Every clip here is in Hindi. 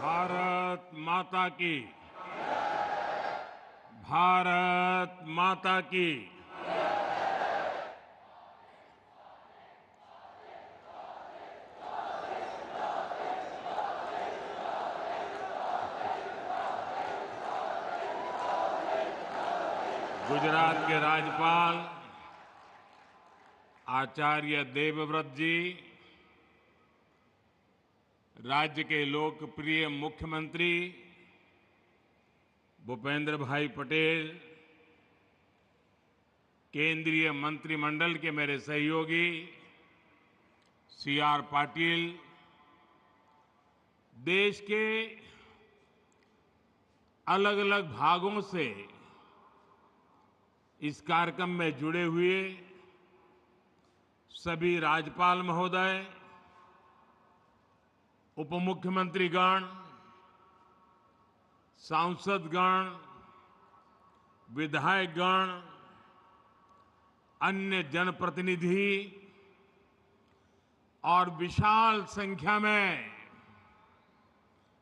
भारत माता की। भारत माता की। गुजरात के राज्यपाल आचार्य देवव्रत जी, राज्य के लोकप्रिय मुख्यमंत्री भूपेंद्र भाई पटेल, केंद्रीय मंत्रिमंडल के मेरे सहयोगी सीआर पाटिल, देश के अलग अलग भागों से इस कार्यक्रम में जुड़े हुए सभी राज्यपाल महोदय, उप मुख्यमंत्रीगण, सांसदगण, विधायकगण, अन्य जनप्रतिनिधि और विशाल संख्या में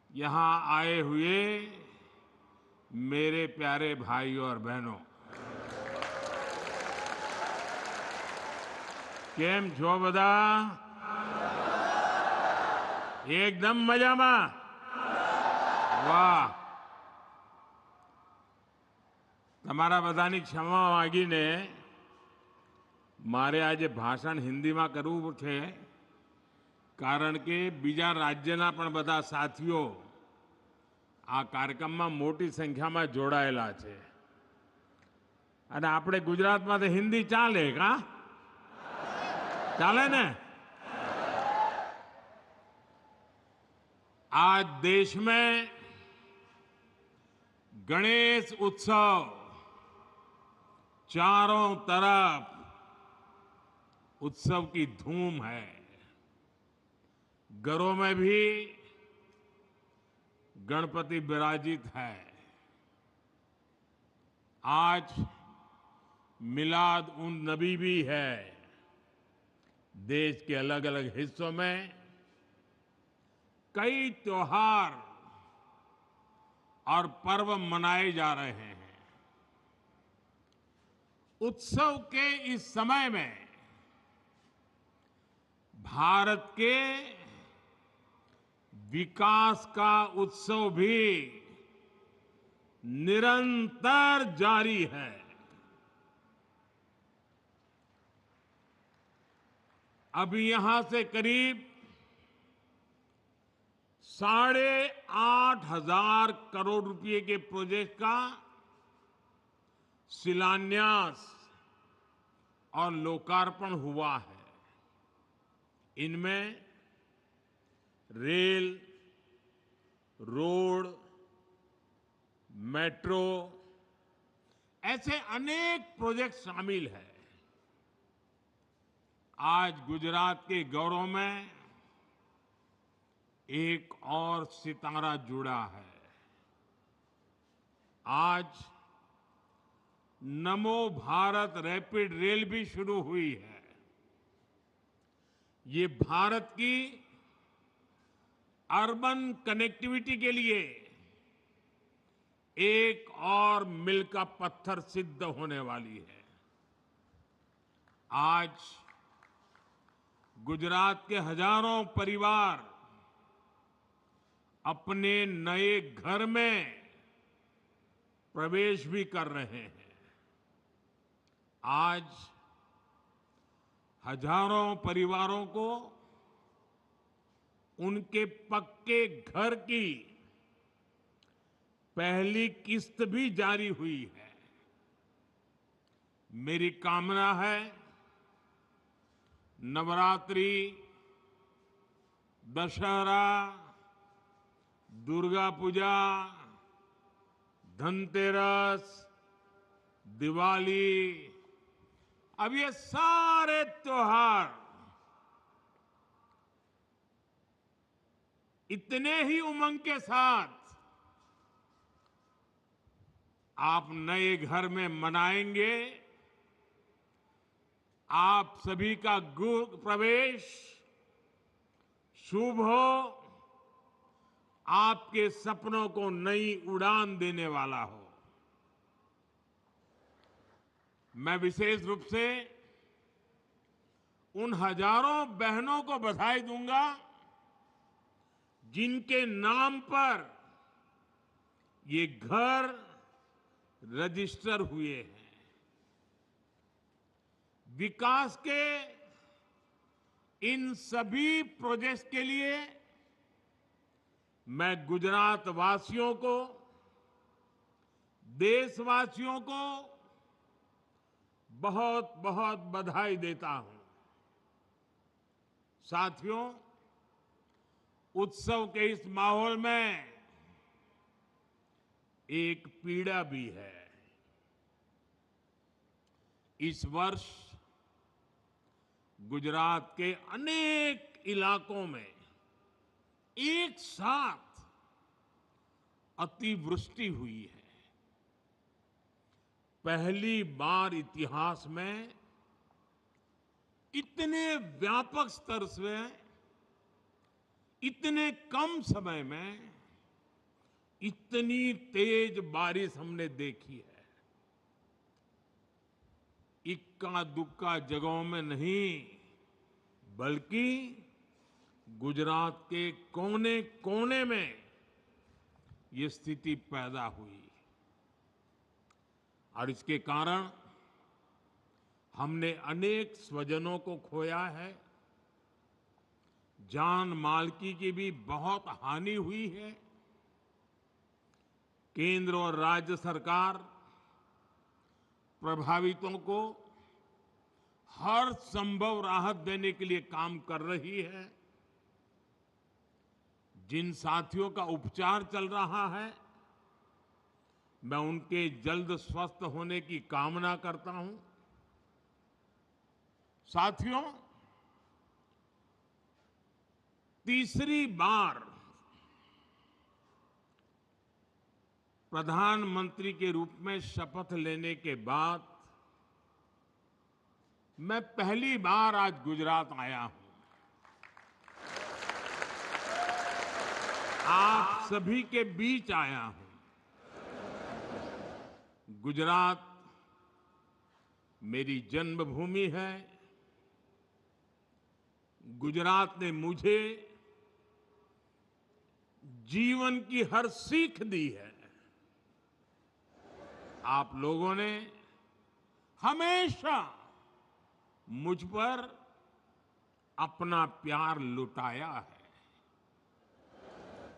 यहां आए हुए मेरे प्यारे भाइयों और बहनों, केम छो बधा? एकदम मजाમાં? વાહ! તમારા બધાની ક્ષમા માંગીને મારે આજે ભાષણ હિન્દીમાં કરવું છે, કારણ કે બીજા રાજ્યના પણ બધા સાથીઓ આ કાર્યક્રમમાં મોટી સંખ્યામાં જોડાયેલા છે અને આપણે ગુજરાતમાં તો હિન્દી ચાલે કા? ચાલે ને? आज देश में गणेश उत्सव चारों तरफ उत्सव की धूम है। घरों में भी गणपति विराजित है। आज मिलाद उन नबी भी है। देश के अलग अलग हिस्सों में कई त्योहार और पर्व मनाए जा रहे हैं। उत्सव के इस समय में भारत के विकास का उत्सव भी निरंतर जारी है। अभी यहां से करीब 8,500 करोड़ रुपए के प्रोजेक्ट का शिलान्यास और लोकार्पण हुआ है। इनमें रेल, रोड, मेट्रो ऐसे अनेक प्रोजेक्ट शामिल हैं। आज गुजरात के गौरव में एक और सितारा जुड़ा है। आज नमो भारत रैपिड रेल भी शुरू हुई है। ये भारत की अर्बन कनेक्टिविटी के लिए एक और मील का पत्थर सिद्ध होने वाली है। आज गुजरात के हजारों परिवार अपने नए घर में प्रवेश भी कर रहे हैं। आज हजारों परिवारों को उनके पक्के घर की पहली किस्त भी जारी हुई है। मेरी कामना है नवरात्रि, दशहरा, दुर्गा पूजा, धनतेरस, दिवाली, अब ये सारे त्योहार इतने ही उमंग के साथ आप नए घर में मनाएंगे। आप सभी का गृह प्रवेश शुभ हो आपके सपनों को नई उड़ान देने वाला हो। मैं विशेष रूप से उन हजारों बहनों को बधाई दूंगा जिनके नाम पर ये घर रजिस्टर हुए हैं। विकास के इन सभी प्रोजेक्ट्स के लिए मैं गुजरात वासियों को, देशवासियों को बहुत बहुत बधाई देता हूं। साथियों, उत्सव के इस माहौल में एक पीड़ा भी है। इस वर्ष गुजरात के अनेक इलाकों में एक साथ अतिवृष्टि हुई है। पहली बार इतिहास में इतने व्यापक स्तर से इतने कम समय में इतनी तेज बारिश हमने देखी है। इक्का दुक्का जगहों में नहीं, बल्कि गुजरात के कोने कोने में ये स्थिति पैदा हुई और इसके कारण हमने अनेक स्वजनों को खोया है। जान माल की भी बहुत हानि हुई है। केंद्र और राज्य सरकार प्रभावितों को हर संभव राहत देने के लिए काम कर रही है। जिन साथियों का उपचार चल रहा है, मैं उनके जल्द स्वस्थ होने की कामना करता हूं। साथियों, तीसरी बार प्रधानमंत्री के रूप में शपथ लेने के बाद मैं पहली बार आज गुजरात आया हूं। आप सभी के बीच आया हूं। गुजरात मेरी जन्मभूमि है। गुजरात ने मुझे जीवन की हर सीख दी है। आप लोगों ने हमेशा मुझ पर अपना प्यार लुटाया है।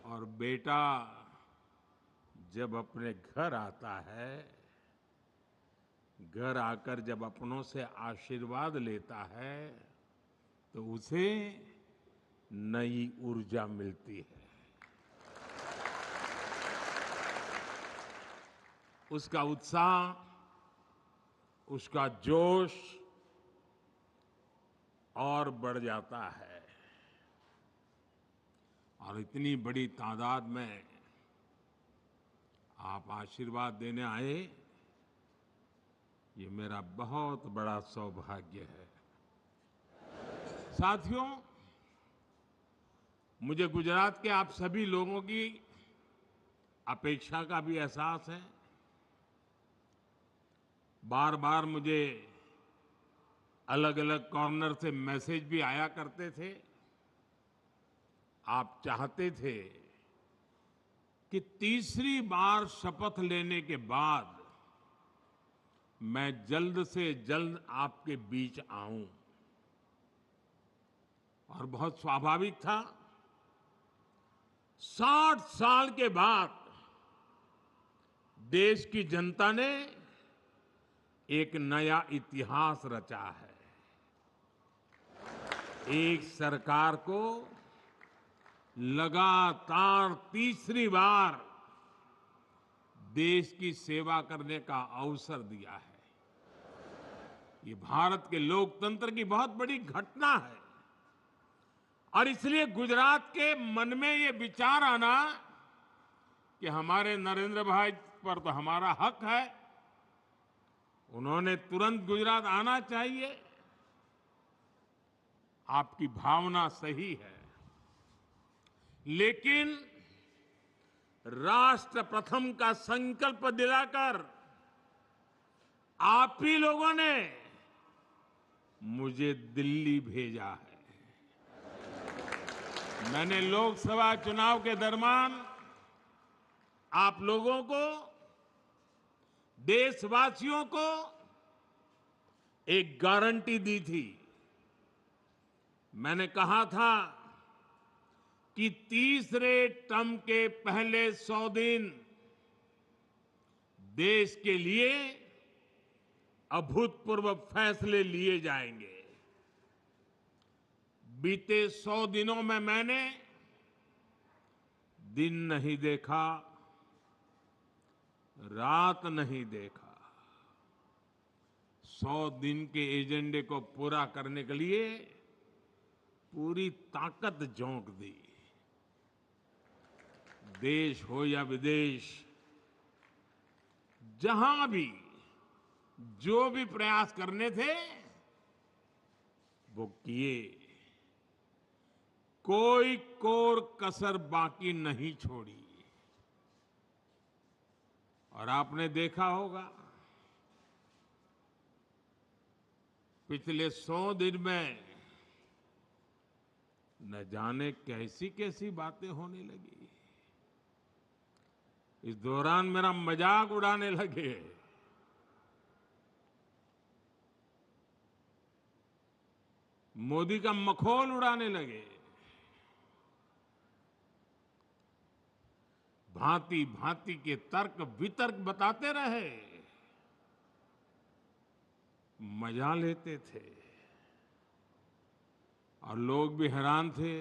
और बेटा जब अपने घर आता है, घर आकर जब अपनों से आशीर्वाद लेता है, तो उसे नई ऊर्जा मिलती है। उसका उत्साह, उसका जोश और बढ़ जाता है। और इतनी बड़ी तादाद में आप आशीर्वाद देने आए, ये मेरा बहुत बड़ा सौभाग्य है। साथियों, मुझे गुजरात के आप सभी लोगों की अपेक्षा का भी एहसास है। बार बार मुझे अलग अलग कॉर्नर से मैसेज भी आया करते थे। आप चाहते थे कि तीसरी बार शपथ लेने के बाद मैं जल्द से जल्द आपके बीच आऊं। और बहुत स्वाभाविक था। 60 साल के बाद देश की जनता ने एक नया इतिहास रचा है। एक सरकार को लगातार तीसरी बार देश की सेवा करने का अवसर दिया है। ये भारत के लोकतंत्र की बहुत बड़ी घटना है। और इसलिए गुजरात के मन में ये विचार आना कि हमारे नरेंद्र भाई पर तो हमारा हक है, उन्होंने तुरंत गुजरात आना चाहिए, आपकी भावना सही है। लेकिन राष्ट्र प्रथम का संकल्प दिलाकर आप ही लोगों ने मुझे दिल्ली भेजा है। मैंने लोकसभा चुनाव के दरमियान आप लोगों को, देशवासियों को एक गारंटी दी थी। मैंने कहा था कि तीसरे टर्म के पहले 100 दिन देश के लिए अभूतपूर्व फैसले लिए जाएंगे। बीते 100 दिनों में मैंने दिन नहीं देखा, रात नहीं देखा। 100 दिन के एजेंडे को पूरा करने के लिए पूरी ताकत झोंक दी। देश हो या विदेश, जहां भी जो भी प्रयास करने थे वो किए। कोई कोर कसर बाकी नहीं छोड़ी। और आपने देखा होगा पिछले 100 दिन में न जाने कैसी कैसी बातें होने लगी। इस दौरान मेरा मजाक उड़ाने लगे। मोदी का मखौल उड़ाने लगे। भांति भांति के तर्क वितर्क बताते रहे, मजा लेते थे। और लोग भी हैरान थे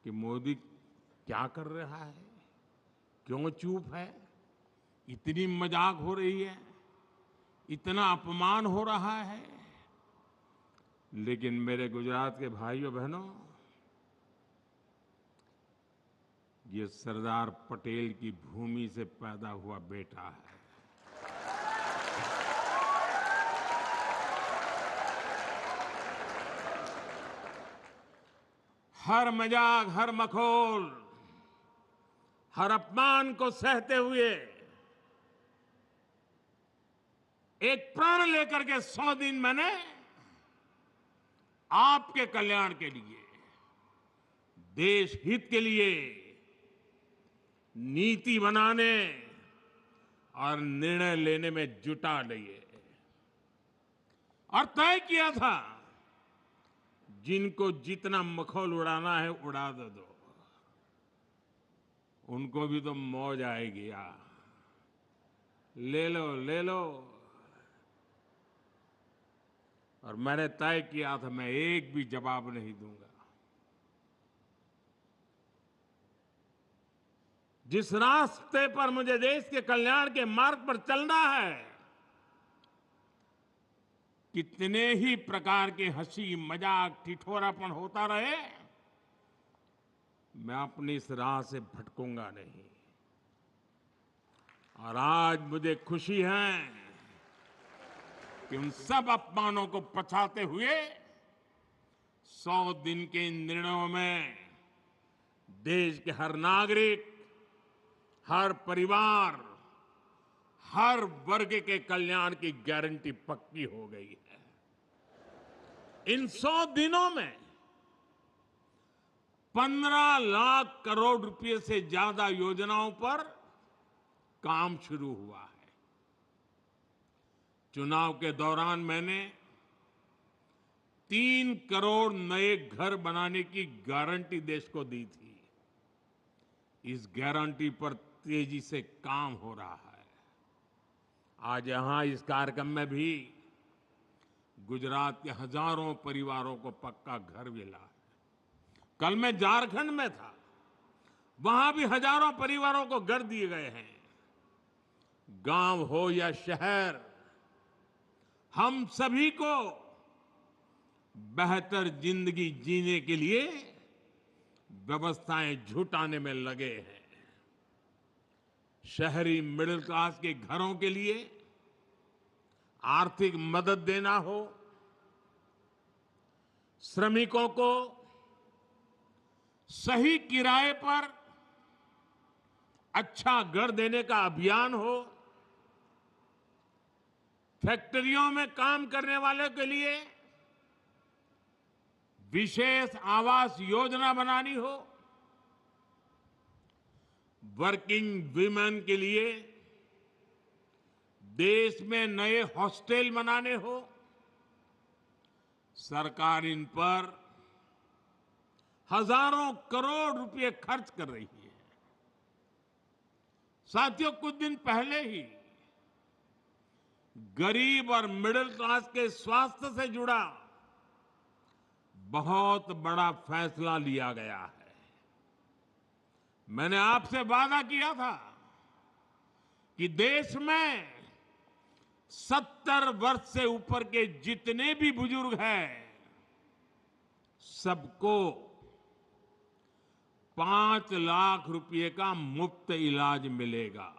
कि मोदी क्या कर रहा है, क्यों चुप है, इतनी मजाक हो रही है, इतना अपमान हो रहा है। लेकिन मेरे गुजरात के भाइयों बहनों, ये सरदार पटेल की भूमि से पैदा हुआ बेटा है। हर मजाक, हर मखौल, हर अपमान को सहते हुए एक प्रण लेकर के 100 दिन मैंने आपके कल्याण के लिए, देश हित के लिए नीति बनाने और निर्णय लेने में जुटा लिए। और तय किया था जिनको जितना मखौल उड़ाना है उड़ा दो, उनको भी तो मौज आएगी यार। ले लो ले लो। और मैंने तय किया था मैं एक भी जवाब नहीं दूंगा। जिस रास्ते पर मुझे देश के कल्याण के मार्ग पर चलना है, कितने ही प्रकार के हंसी मजाक ठिठोरापन होता रहे, मैं अपनी इस राह से भटकूंगा नहीं। और आज मुझे खुशी है कि उन सब अपमानों को पछाते हुए 100 दिन के इन निर्णयों में देश के हर नागरिक, हर परिवार, हर वर्ग के कल्याण की गारंटी पक्की हो गई है। इन 100 दिनों में 15 लाख करोड़ रुपए से ज्यादा योजनाओं पर काम शुरू हुआ है। चुनाव के दौरान मैंने 3 करोड़ नए घर बनाने की गारंटी देश को दी थी। इस गारंटी पर तेजी से काम हो रहा है। आज यहां इस कार्यक्रम में भी गुजरात के हजारों परिवारों को पक्का घर मिला है। कल मैं झारखंड में था, वहां भी हजारों परिवारों को घर दिए गए हैं। गांव हो या शहर, हम सभी को बेहतर जिंदगी जीने के लिए व्यवस्थाएं जुटाने में लगे हैं। शहरी मिडिल क्लास के घरों के लिए आर्थिक मदद देना हो, श्रमिकों को सही किराए पर अच्छा घर देने का अभियान हो, फैक्ट्रियों में काम करने वालों के लिए विशेष आवास योजना बनानी हो, वर्किंग विमेन के लिए देश में नए हॉस्टल बनाने हो, सरकार इन पर हजारों करोड़ रुपए खर्च कर रही है। साथियों, कुछ दिन पहले ही गरीब और मिडिल क्लास के स्वास्थ्य से जुड़ा बहुत बड़ा फैसला लिया गया है। मैंने आपसे वादा किया था कि देश में 70 वर्ष से ऊपर के जितने भी बुजुर्ग हैं, सबको 5 लाख रुपए का मुफ्त इलाज मिलेगा।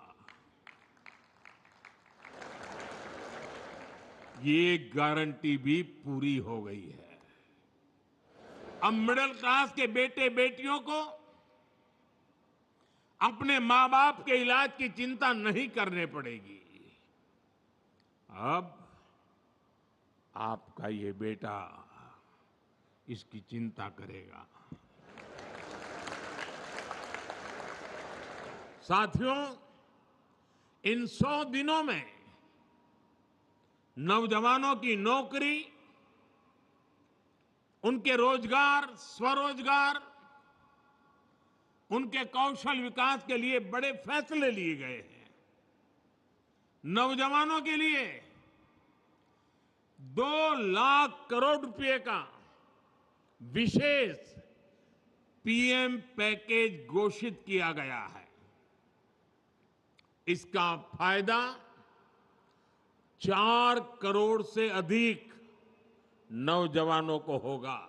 ये गारंटी भी पूरी हो गई है। अब मिडिल क्लास के बेटे बेटियों को अपने मां बाप के इलाज की चिंता नहीं करने पड़ेगी। अब आपका ये बेटा इसकी चिंता करेगा। साथियों, इन 100 दिनों में नौजवानों की नौकरी, उनके रोजगार, स्वरोजगार, उनके कौशल विकास के लिए बड़े फैसले लिए गए हैं। नौजवानों के लिए 2 लाख करोड़ रुपए का विशेष पीएम पैकेज घोषित किया गया है। इसका फायदा 4 करोड़ से अधिक नौजवानों को होगा।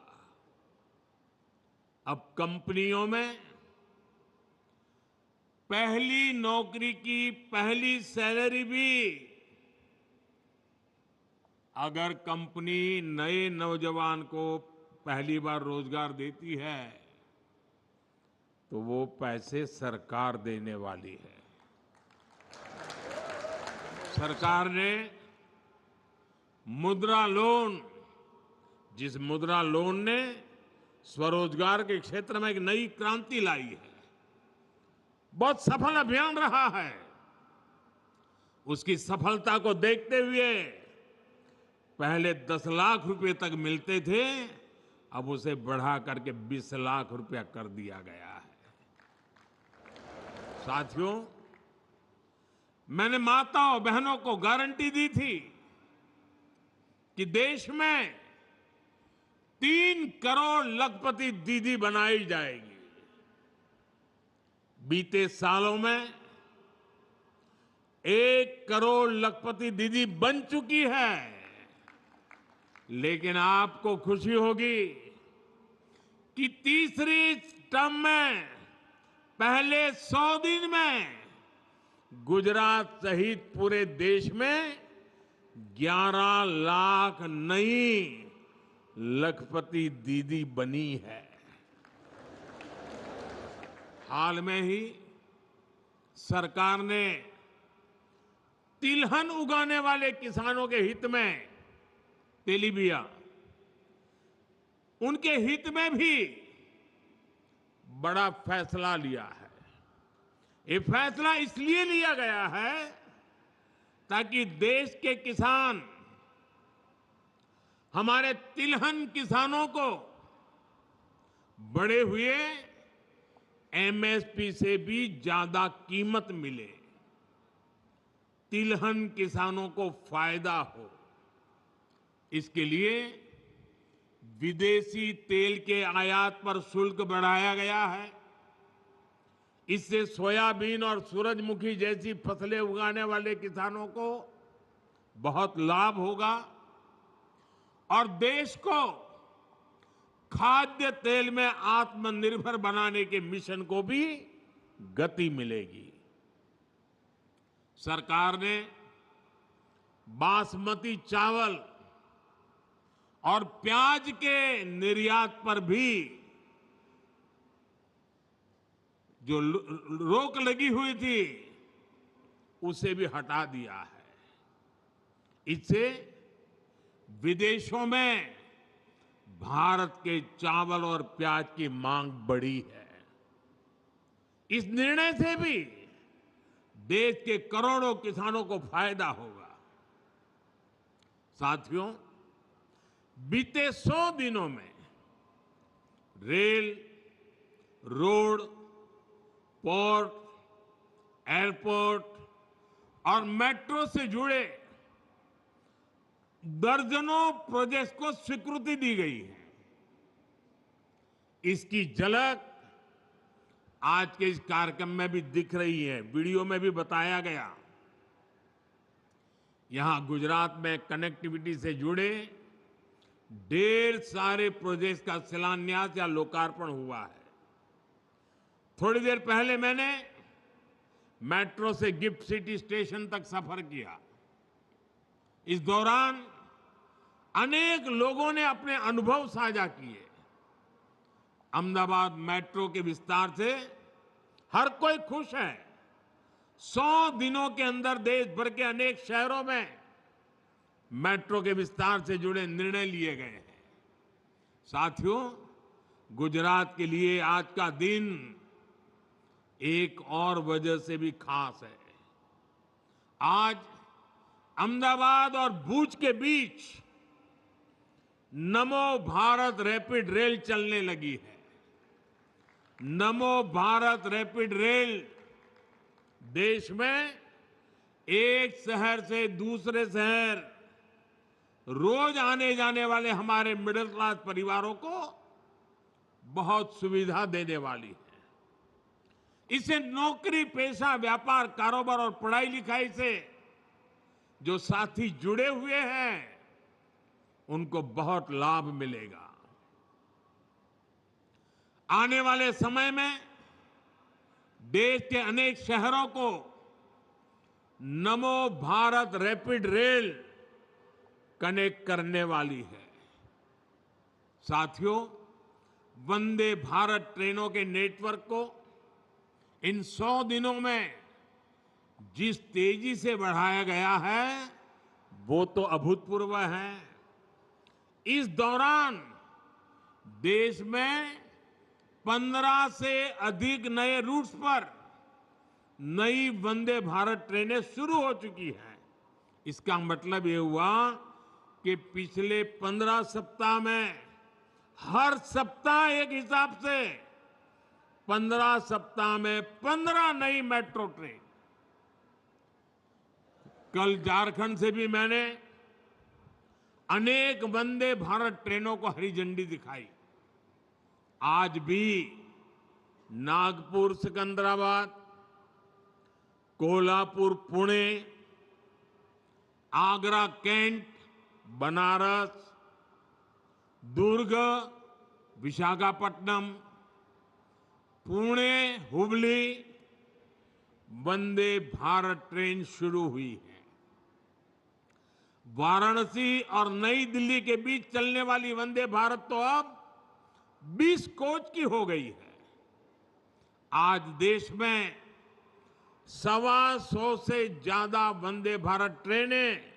अब कंपनियों में पहली नौकरी की पहली सैलरी भी अगर कंपनी नए नौजवान को पहली बार रोजगार देती है तो वो पैसे सरकार देने वाली है। सरकार ने मुद्रा लोन, जिस मुद्रा लोन ने स्वरोजगार के क्षेत्र में एक नई क्रांति लाई है, बहुत सफल अभियान रहा है। उसकी सफलता को देखते हुए पहले 10 लाख रुपए तक मिलते थे, अब उसे बढ़ा करके 20 लाख रुपया कर दिया गया है। साथियों, मैंने माताओं बहनों को गारंटी दी थी कि देश में 3 करोड़ लखपति दीदी बनाई जाएगी। बीते सालों में 1 करोड़ लखपति दीदी बन चुकी है। लेकिन आपको खुशी होगी कि तीसरी टर्म में पहले 100 दिन में गुजरात सहित पूरे देश में 11 लाख नई लखपति दीदी बनी है। हाल में ही सरकार ने तिलहन उगाने वाले किसानों के हित में, तेलीबिया, उनके हित में भी बड़ा फैसला लिया है। ये फैसला इसलिए लिया गया है ताकि देश के किसान, हमारे तिलहन किसानों को बढ़े हुए एमएसपी से भी ज्यादा कीमत मिले, तिलहन किसानों को फायदा हो। इसके लिए विदेशी तेल के आयात पर शुल्क बढ़ाया गया है। इससे सोयाबीन और सूरजमुखी जैसी फसलें उगाने वाले किसानों को बहुत लाभ होगा और देश को खाद्य तेल में आत्मनिर्भर बनाने के मिशन को भी गति मिलेगी। सरकार ने बासमती चावल और प्याज के निर्यात पर भी जो रोक लगी हुई थी उसे भी हटा दिया है। इससे विदेशों में भारत के चावल और प्याज की मांग बढ़ी है। इस निर्णय से भी देश के करोड़ों किसानों को फायदा होगा। साथियों, बीते 100 दिनों में रेल, रोड, पोर्ट, एयरपोर्ट और मेट्रो से जुड़े दर्जनों प्रोजेक्ट्स को स्वीकृति दी गई है। इसकी झलक आज के इस कार्यक्रम में भी दिख रही है, वीडियो में भी बताया गया। यहां गुजरात में कनेक्टिविटी से जुड़े ढेर सारे प्रोजेक्ट्स का शिलान्यास या लोकार्पण हुआ है। थोड़ी देर पहले मैंने मेट्रो से गिफ्ट सिटी स्टेशन तक सफर किया। इस दौरान अनेक लोगों ने अपने अनुभव साझा किए। अहमदाबाद मेट्रो के विस्तार से हर कोई खुश है। 100 दिनों के अंदर देश भर के अनेक शहरों में मेट्रो के विस्तार से जुड़े निर्णय लिए गए हैं। साथियों, गुजरात के लिए आज का दिन एक और वजह से भी खास है। आज अहमदाबाद और भुज के बीच नमो भारत रैपिड रेल चलने लगी है। नमो भारत रैपिड रेल देश में एक शहर से दूसरे शहर रोज आने जाने वाले हमारे मिडिल क्लास परिवारों को बहुत सुविधा देने वाली है। इससे नौकरी, पेशा, व्यापार, कारोबार और पढ़ाई लिखाई से जो साथी जुड़े हुए हैं उनको बहुत लाभ मिलेगा। आने वाले समय में देश के अनेक शहरों को नमो भारत रैपिड रेल कनेक्ट करने वाली है। साथियों, वंदे भारत ट्रेनों के नेटवर्क को इन 100 दिनों में जिस तेजी से बढ़ाया गया है वो तो अभूतपूर्व है। इस दौरान देश में 15 से अधिक नए रूट्स पर नई वंदे भारत ट्रेनें शुरू हो चुकी हैं। इसका मतलब ये हुआ कि पिछले 15 सप्ताह में हर सप्ताह एक हिसाब से 15 सप्ताह में 15 नई मेट्रो ट्रेन। कल झारखंड से भी मैंने अनेक वंदे भारत ट्रेनों को हरी झंडी दिखाई। आज भी नागपुर सिकंदराबाद, कोल्हापुर पुणे, आगरा कैंट, बनारस, दुर्ग, विशाखापट्टनम, पुणे, हुबली वंदे भारत ट्रेन शुरू हुई है। वाराणसी और नई दिल्ली के बीच चलने वाली वंदे भारत तो अब 20 कोच की हो गई है। आज देश में 125 से ज्यादा वंदे भारत ट्रेनें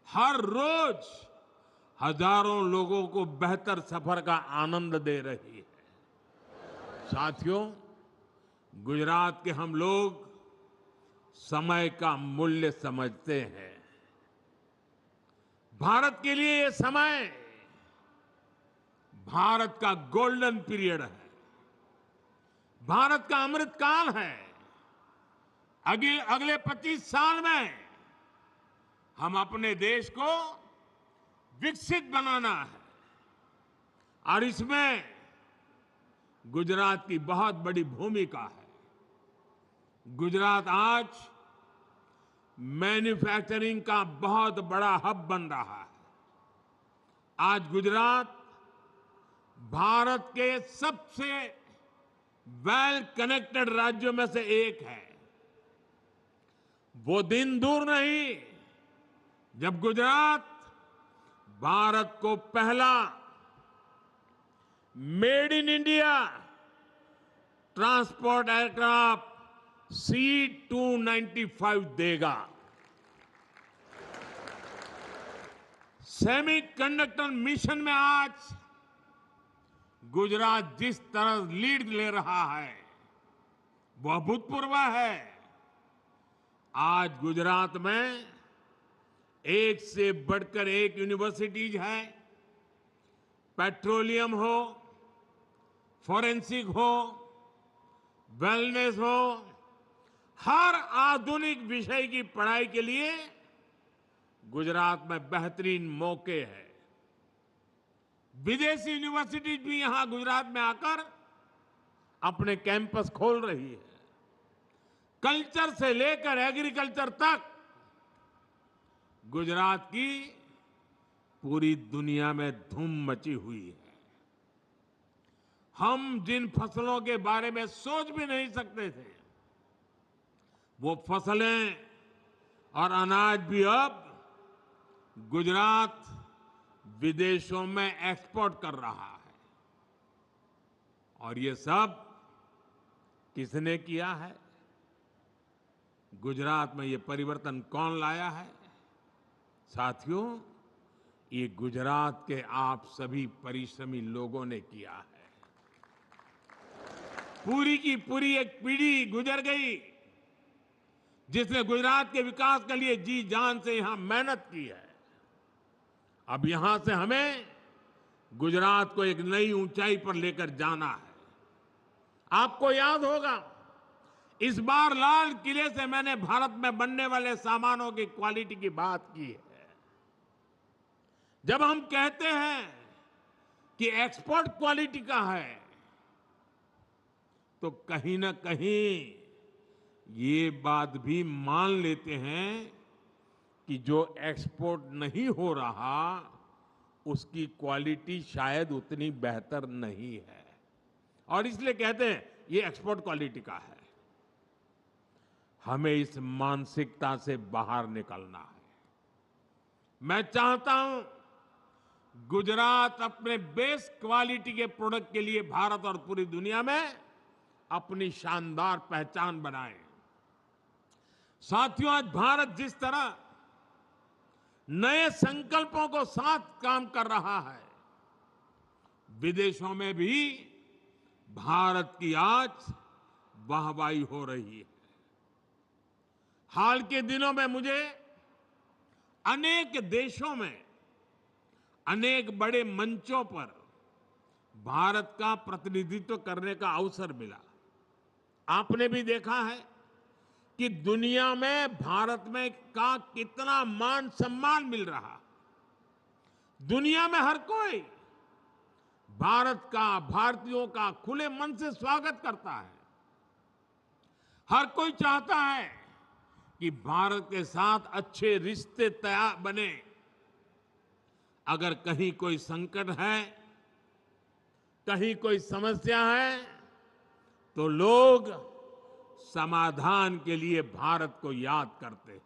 हर रोज हजारों लोगों को बेहतर सफर का आनंद दे रही है। साथियों, गुजरात के हम लोग समय का मूल्य समझते हैं। भारत के लिए ये समय भारत का गोल्डन पीरियड है, भारत का अमृत काल है। अगले 25 साल में हम अपने देश को विकसित बनाना है और इसमें गुजरात की बहुत बड़ी भूमिका है। गुजरात आज मैन्युफैक्चरिंग का बहुत बड़ा हब बन रहा है। आज गुजरात भारत के सबसे वेल कनेक्टेड राज्यों में से एक है। वो दिन दूर नहीं जब गुजरात भारत को पहला made in India transport aircraft C-295 देगा। सेमीकंडक्टर मिशन में आज गुजरात जिस तरह लीड ले रहा है वो अभूतपूर्व है। आज गुजरात में एक से बढ़कर एक यूनिवर्सिटीज है। पेट्रोलियम हो, फॉरेंसिक हो, वेलनेस हो, हर आधुनिक विषय की पढ़ाई के लिए गुजरात में बेहतरीन मौके हैं। विदेशी यूनिवर्सिटीज भी यहां गुजरात में आकर अपने कैंपस खोल रही है। कल्चर से लेकर एग्रीकल्चर तक गुजरात की पूरी दुनिया में धूम मची हुई है। हम जिन फसलों के बारे में सोच भी नहीं सकते थे, वो फसलें और अनाज भी अब गुजरात विदेशों में एक्सपोर्ट कर रहा है। और ये सब किसने किया है? गुजरात में ये परिवर्तन कौन लाया है? साथियों, ये गुजरात के आप सभी परिश्रमी लोगों ने किया है। पूरी की पूरी एक पीढ़ी गुजर गई जिसने गुजरात के विकास के लिए जी जान से यहां मेहनत की है। अब यहां से हमें गुजरात को एक नई ऊंचाई पर लेकर जाना है। आपको याद होगा, इस बार लाल किले से मैंने भारत में बनने वाले सामानों की क्वालिटी की बात की है। जब हम कहते हैं कि एक्सपोर्ट क्वालिटी का है, तो कहीं ना कहीं ये बात भी मान लेते हैं कि जो एक्सपोर्ट नहीं हो रहा उसकी क्वालिटी शायद उतनी बेहतर नहीं है, और इसलिए कहते हैं ये एक्सपोर्ट क्वालिटी का है। हमें इस मानसिकता से बाहर निकलना है। मैं चाहता हूं गुजरात अपने बेस्ट क्वालिटी के प्रोडक्ट के लिए भारत और पूरी दुनिया में अपनी शानदार पहचान बनाए। साथियों, आज भारत जिस तरह नए संकल्पों को साथ काम कर रहा है, विदेशों में भी भारत की आज वाहवाही हो रही है। हाल के दिनों में मुझे अनेक देशों में अनेक बड़े मंचों पर भारत का प्रतिनिधित्व करने का अवसर मिला। आपने भी देखा है कि दुनिया में भारत में का कितना मान सम्मान मिल रहा। दुनिया में हर कोई भारत का, भारतीयों का खुले मन से स्वागत करता है। हर कोई चाहता है कि भारत के साथ अच्छे रिश्ते तैयार बने। अगर कहीं कोई संकट है, कहीं कोई समस्या है, तो लोग समाधान के लिए भारत को याद करते हैं।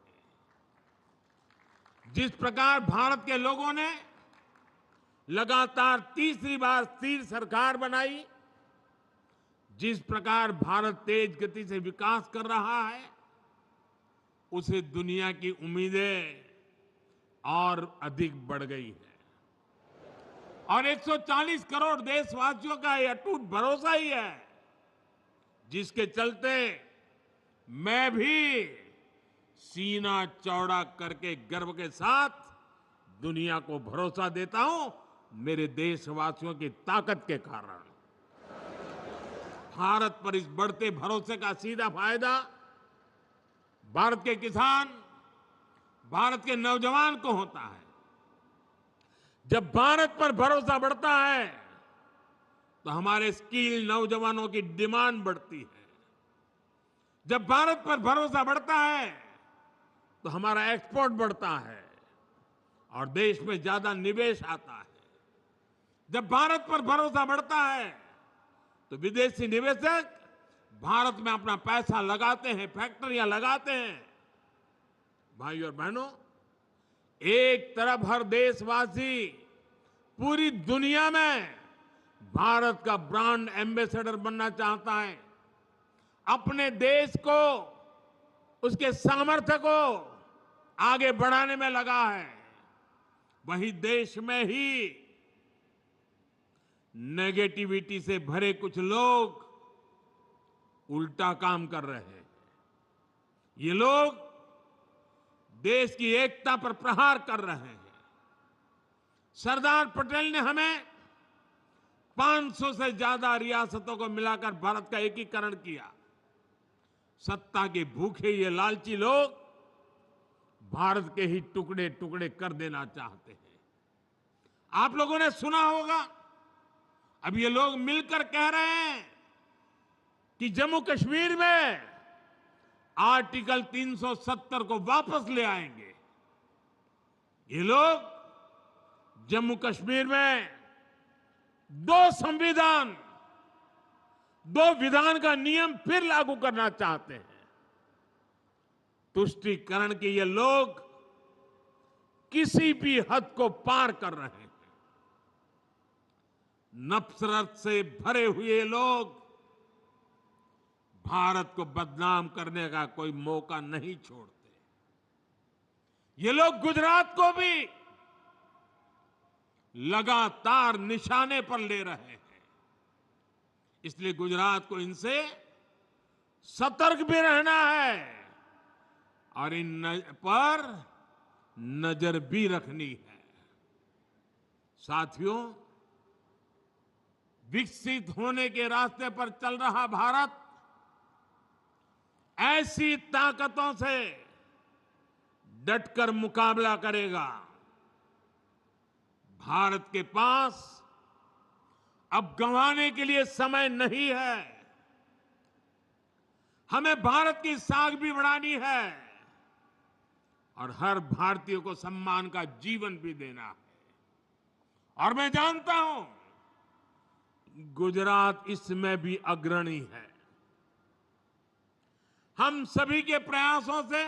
जिस प्रकार भारत के लोगों ने लगातार तीसरी बार स्थिर सरकार बनाई, जिस प्रकार भारत तेज गति से विकास कर रहा है, उसे दुनिया की उम्मीदें और अधिक बढ़ गई है। और 140 करोड़ देशवासियों का यह अटूट भरोसा ही है जिसके चलते मैं भी सीना चौड़ा करके गर्व के साथ दुनिया को भरोसा देता हूं, मेरे देशवासियों की ताकत के कारण। भारत पर इस बढ़ते भरोसे का सीधा फायदा भारत के किसान, भारत के नौजवान को होता है। जब भारत पर भरोसा बढ़ता है तो हमारे स्किल नौजवानों की डिमांड बढ़ती है। जब भारत पर भरोसा बढ़ता है तो हमारा एक्सपोर्ट बढ़ता है और देश में ज्यादा निवेश आता है। जब भारत पर भरोसा बढ़ता है तो विदेशी निवेशक भारत में अपना पैसा लगाते हैं, फैक्ट्रियां लगाते हैं। भाइयों और बहनों, एक तरफ हर देशवासी पूरी दुनिया में भारत का ब्रांड एम्बेसडर बनना चाहता है, अपने देश को, उसके सामर्थ्य को आगे बढ़ाने में लगा है, वहीं देश में ही नेगेटिविटी से भरे कुछ लोग उल्टा काम कर रहे हैं। ये लोग देश की एकता पर प्रहार कर रहे हैं। सरदार पटेल ने हमें 500 से ज्यादा रियासतों को मिलाकर भारत का एकीकरण किया। सत्ता के भूखे ये लालची लोग भारत के ही टुकड़े टुकड़े कर देना चाहते हैं। आप लोगों ने सुना होगा, अब ये लोग मिलकर कह रहे हैं कि जम्मू कश्मीर में आर्टिकल 370 को वापस ले आएंगे। ये लोग जम्मू कश्मीर में 2 संविधान, 2 विधान का नियम फिर लागू करना चाहते हैं। तुष्टीकरण के ये लोग किसी भी हद को पार कर रहे हैं। नफरत से भरे हुए लोग भारत को बदनाम करने का कोई मौका नहीं छोड़ते। ये लोग गुजरात को भी लगातार निशाने पर ले रहे हैं। इसलिए गुजरात को इनसे सतर्क भी रहना है और इन पर नजर भी रखनी है। साथियों, विकसित होने के रास्ते पर चल रहा भारत ऐसी ताकतों से डटकर मुकाबला करेगा। भारत के पास अब गंवाने के लिए समय नहीं है। हमें भारत की साख भी बढ़ानी है और हर भारतीय को सम्मान का जीवन भी देना है। और मैं जानता हूं गुजरात इसमें भी अग्रणी है। हम सभी के प्रयासों से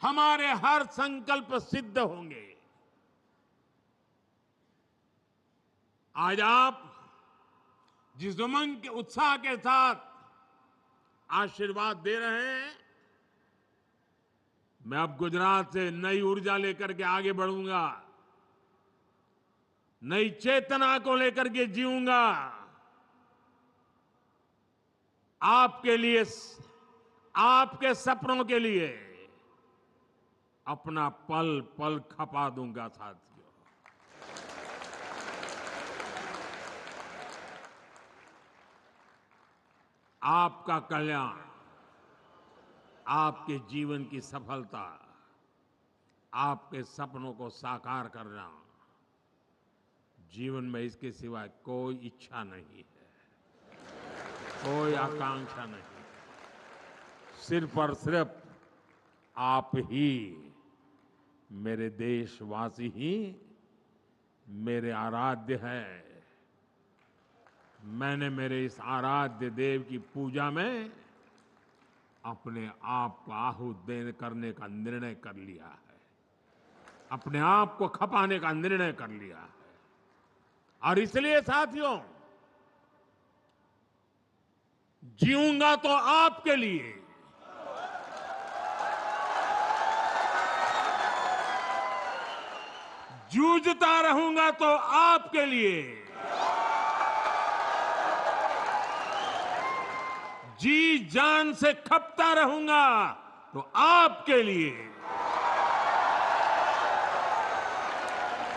हमारे हर संकल्प सिद्ध होंगे। आज आप जिस उमंग के उत्साह के साथ आशीर्वाद दे रहे हैं, मैं अब गुजरात से नई ऊर्जा लेकर के आगे बढ़ूंगा, नई चेतना को लेकर के जीऊंगा। आपके लिए, आपके सपनों के लिए अपना पल पल खपा दूंगा। साथियों, आपका कल्याण, आपके जीवन की सफलता, आपके सपनों को साकार करना, जीवन में इसके सिवाय कोई इच्छा नहीं है, कोई आकांक्षा नहीं। सिर्फ और सिर्फ आप ही, मेरे देशवासी ही मेरे आराध्य हैं। मैंने मेरे इस आराध्य देव की पूजा में अपने आप को आहुत करने का निर्णय कर लिया है, अपने आप को खपाने का निर्णय कर लिया है। और इसलिए साथियों, जीऊंगा तो आपके लिए, जूझता रहूंगा तो आपके लिए, जी जान से खपता रहूंगा तो आपके लिए।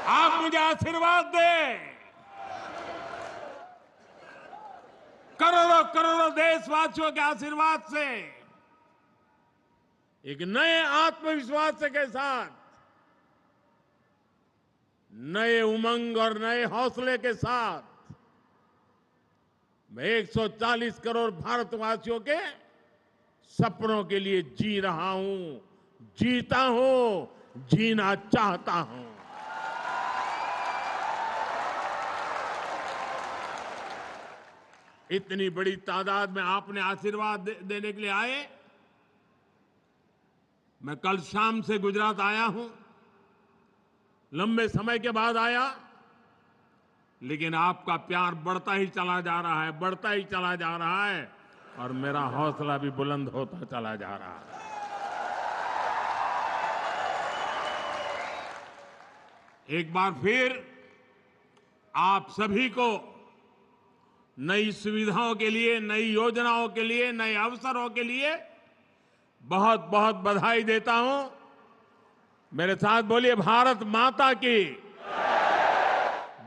आप मुझे आशीर्वाद दें। करोड़ों करोड़ों देशवासियों के आशीर्वाद से, एक नए आत्मविश्वास के साथ, नए उमंग और नए हौसले के साथ मैं 140 करोड़ भारतवासियों के सपनों के लिए जी रहा हूं, जीता हूं, जीना चाहता हूं। इतनी बड़ी तादाद में आपने आशीर्वाद देने के लिए आए। मैं कल शाम से गुजरात आया हूं, लंबे समय के बाद आया, लेकिन आपका प्यार बढ़ता ही चला जा रहा है, बढ़ता ही चला जा रहा है। और मेरा हौसला भी बुलंद होता चला जा रहा है। एक बार फिर आप सभी को नई सुविधाओं के लिए, नई योजनाओं के लिए, नए अवसरों के लिए बहुत बहुत बधाई देता हूं। मेरे साथ बोलिए भारत माता की।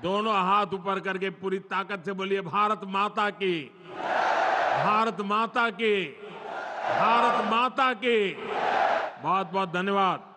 दोनों हाथ ऊपर करके पूरी ताकत से बोलिए भारत माता की, भारत माता की, भारत माता की। बहुत बहुत धन्यवाद।